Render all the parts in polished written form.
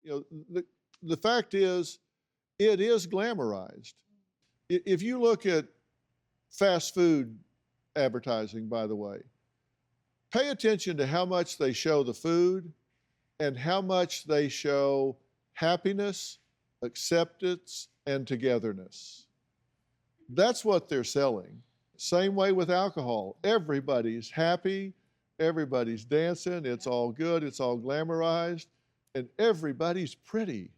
You know, the fact is, it is glamorized. If you look at fast food advertising, by the way, pay attention to how much they show the food and how much they show happiness, acceptance, and togetherness. That's what they're selling. Same way with alcohol. Everybody's happy, everybody's dancing, it's all good, it's all glamorized, and everybody's pretty.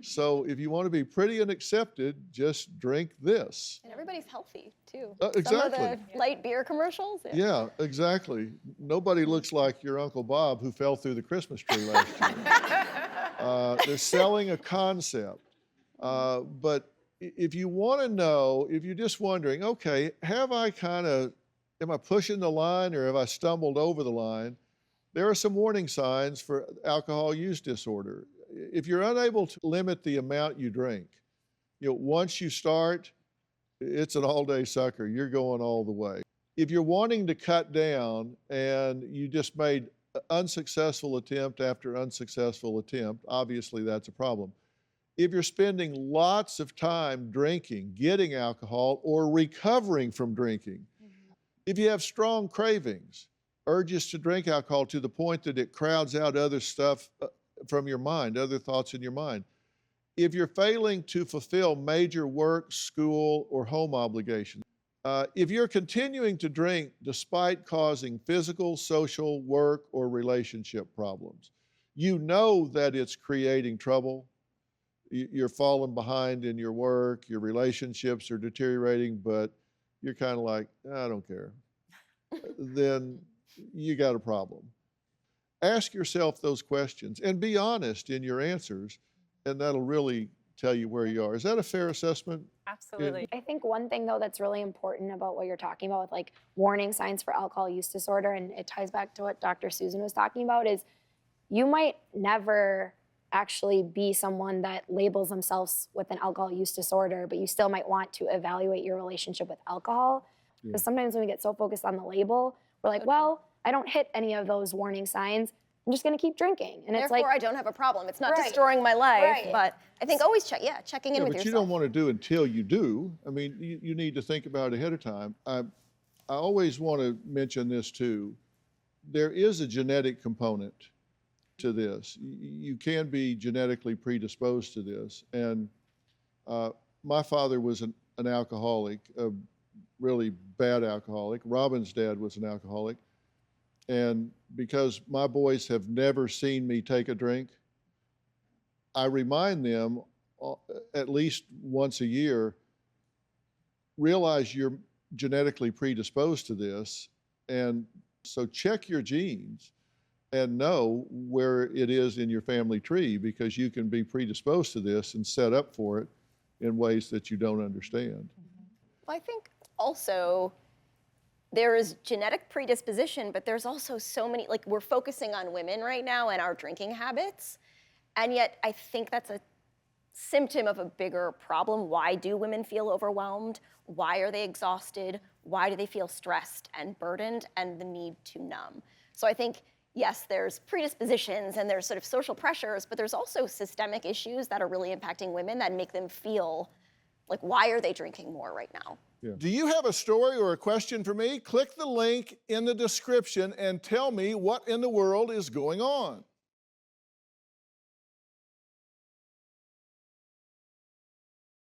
So if you want to be pretty and accepted, just drink this. And everybody's healthy, too. Exactly. Some of the light beer commercials. Yeah, exactly. Nobody looks like your Uncle Bob who fell through the Christmas tree last year. They're selling a concept. But if you want to know, if you're just wondering, okay, am I pushing the line or have I stumbled over the line? There are some warning signs for alcohol use disorder. If you're unable to limit the amount you drink, once you start, it's an all-day sucker. You're going all the way. If you're wanting to cut down and you just made unsuccessful attempt after unsuccessful attempt, obviously that's a problem. If you're spending lots of time drinking, getting alcohol, or recovering from drinking, if you have strong cravings, urges to drink alcohol to the point that it crowds out other stuff from your mind, other thoughts in your mind. If you're failing to fulfill major work, school, or home obligations, if you're continuing to drink despite causing physical, social, work, or relationship problems, you know that it's creating trouble. You're falling behind in your work, your relationships are deteriorating, but you're kind of like, I don't care. Then you got a problem. Ask yourself those questions and be honest in your answers, and that'll really tell you where you are. Is that a fair assessment? Absolutely. I think one thing, though, that's really important about what you're talking about with like warning signs for alcohol use disorder, and it ties back to what Dr. Susan was talking about, is you might never actually be someone that labels themselves with an alcohol use disorder, but you still might want to evaluate your relationship with alcohol. Because sometimes when we get so focused on the label, we're like, well, I don't hit any of those warning signs. I'm just going to keep drinking. And Therefore, it's like, I don't have a problem. It's not destroying my life. But I think always checking in with but yourself. you don't want to do until you do. I mean, you need to think about it ahead of time. I always want to mention this too. There is a genetic component to this. You can be genetically predisposed to this. And my father was an alcoholic, a really bad alcoholic. Robin's dad was an alcoholic. And because my boys have never seen me take a drink, I remind them at least once a year, realize you're genetically predisposed to this. And so check your genes and know where it is in your family tree, because you can be predisposed to this and set up for it in ways that you don't understand. Well, I think also there is genetic predisposition, but there's also so many, like we're focusing on women right now and our drinking habits. And yet I think that's a symptom of a bigger problem. Why do women feel overwhelmed? Why are they exhausted? Why do they feel stressed and burdened and the need to numb? So I think, yes, there's predispositions and there's sort of social pressures, but there's also systemic issues that are really impacting women that make them feel like, why are they drinking more right now? Yeah. Do you have a story or a question for me? Click the link in the description and tell me what in the world is going on.